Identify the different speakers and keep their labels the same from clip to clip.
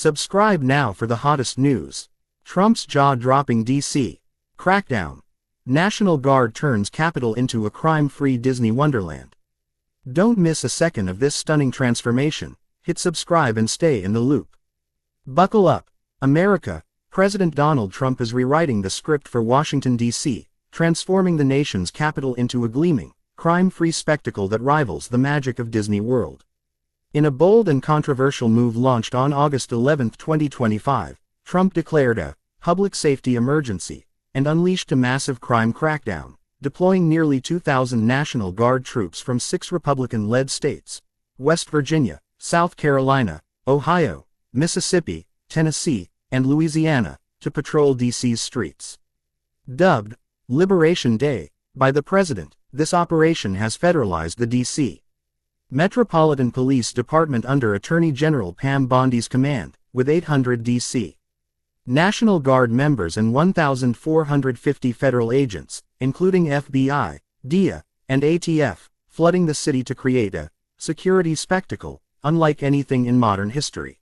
Speaker 1: Subscribe now for the hottest news. Trump's jaw-dropping D.C. Crackdown. National Guard turns Capitol into a crime-free Disney wonderland. Don't miss a second of this stunning transformation. Hit subscribe and stay in the loop. Buckle up, America. President Donald Trump is rewriting the script for Washington, D.C., transforming the nation's capital into a gleaming, crime-free spectacle that rivals the magic of Disney World. In a bold and controversial move launched on August 11, 2025, Trump declared a public safety emergency and unleashed a massive crime crackdown, deploying nearly 2,000 National Guard troops from 6 Republican-led states: West Virginia, South Carolina, Ohio, Mississippi, Tennessee, and Louisiana, to patrol D.C.'s streets. Dubbed Liberation Day by the president, this operation has federalized the D.C. Metropolitan Police Department under Attorney General Pam Bondi's command, with 800 D.C. National Guard members and 1,450 federal agents, including FBI, DIA, and ATF, flooding the city to create a security spectacle unlike anything in modern history.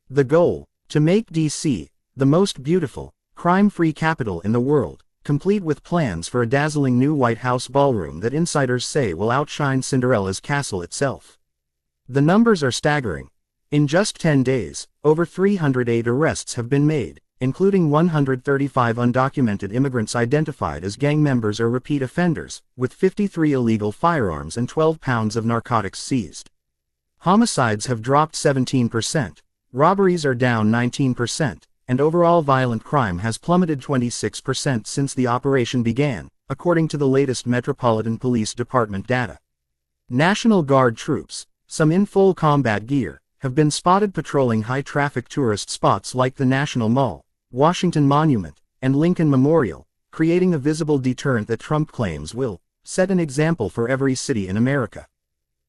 Speaker 1: The goal: to make D.C. the most beautiful, crime-free capital in the world, complete with plans for a dazzling new White House ballroom that insiders say will outshine Cinderella's castle itself. The numbers are staggering. In just 10 days, over 308 arrests have been made, including 135 undocumented immigrants identified as gang members or repeat offenders, with 53 illegal firearms and 12 pounds of narcotics seized. Homicides have dropped 17%, robberies are down 19%, and overall violent crime has plummeted 26% since the operation began, according to the latest Metropolitan Police Department data. National Guard troops, some in full combat gear, have been spotted patrolling high-traffic tourist spots like the National Mall, Washington Monument, and Lincoln Memorial, creating a visible deterrent that Trump claims will set an example for every city in America.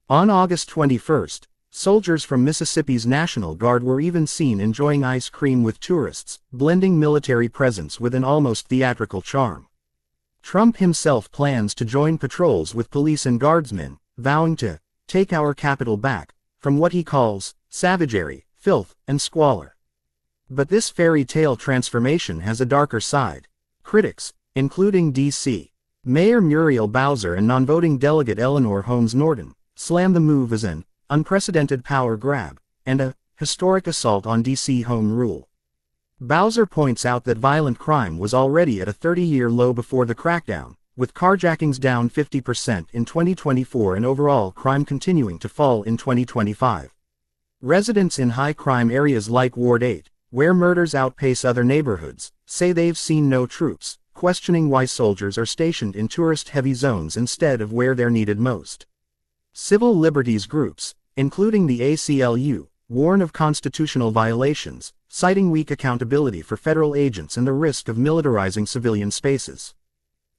Speaker 1: On August 21st, soldiers from Mississippi's National Guard were even seen enjoying ice cream with tourists, blending military presence with an almost theatrical charm. Trump himself plans to join patrols with police and guardsmen, vowing to take our capital back from what he calls savagery, filth, and squalor. But this fairy tale transformation has a darker side. Critics, including D.C. Mayor Muriel Bowser and non-voting delegate Eleanor Holmes Norton, slam the move as an unprecedented power grab and a historic assault on D.C. home rule. Bowser points out that violent crime was already at a 30-year low before the crackdown, with carjackings down 50% in 2024 and overall crime continuing to fall in 2025. Residents in high-crime areas like Ward 8, where murders outpace other neighborhoods, say they've seen no troops, questioning why soldiers are stationed in tourist-heavy zones instead of where they're needed most. Civil liberties groups, including the ACLU, warn of constitutional violations, citing weak accountability for federal agents and the risk of militarizing civilian spaces.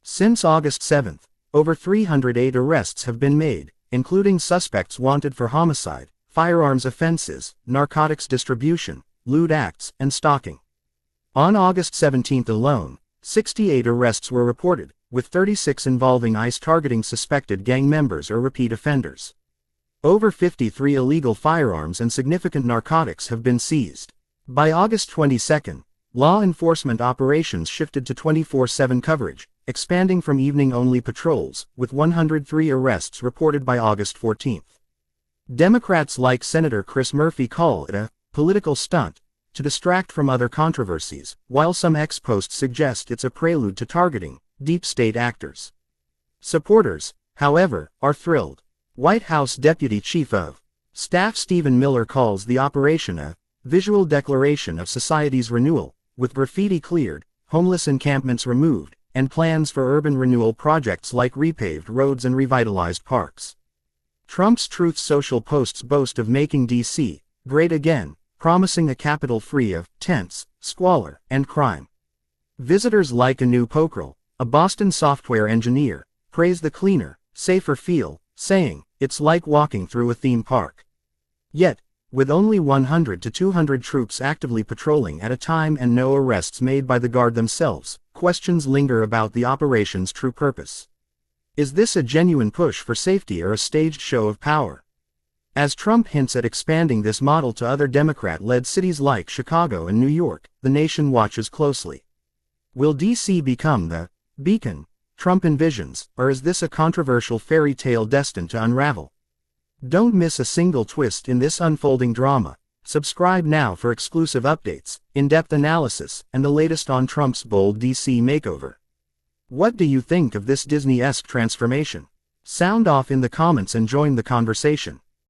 Speaker 1: Since August 7, over 308 arrests have been made, including suspects wanted for homicide, firearms offenses, narcotics distribution, lewd acts, and stalking. On August 17 alone, 68 arrests were reported, with 36 involving ICE targeting suspected gang members or repeat offenders. Over 53 illegal firearms and significant narcotics have been seized. By August 22, law enforcement operations shifted to 24/7 coverage, expanding from evening-only patrols, with 103 arrests reported by August 14. Democrats like Senator Chris Murphy call it a political stunt to distract from other controversies, while some ex-posts suggest it's a prelude to targeting deep state actors. Supporters, however, are thrilled. White House Deputy Chief of Staff Stephen Miller calls the operation a visual declaration of society's renewal, with graffiti cleared, homeless encampments removed, and plans for urban renewal projects like repaved roads and revitalized parks. Trump's Truth Social posts boast of making D.C. great again, promising a capital free of tents, squalor, and crime. Visitors like Anu Pokral, a Boston software engineer, praise the cleaner, safer feel, saying, "It's like walking through a theme park." Yet, with only 100 to 200 troops actively patrolling at a time and no arrests made by the Guard themselves, questions linger about the operation's true purpose. Is this a genuine push for safety or a staged show of power? As Trump hints at expanding this model to other Democrat-led cities like Chicago and New York, the nation watches closely. Will DC become the beacon Trump envisions, or is this a controversial fairy tale destined to unravel? Don't miss a single twist in this unfolding drama. Subscribe now for exclusive updates, in-depth analysis, and the latest on Trump's bold DC makeover. What do you think of this Disney-esque transformation? Sound off in the comments and join the conversation.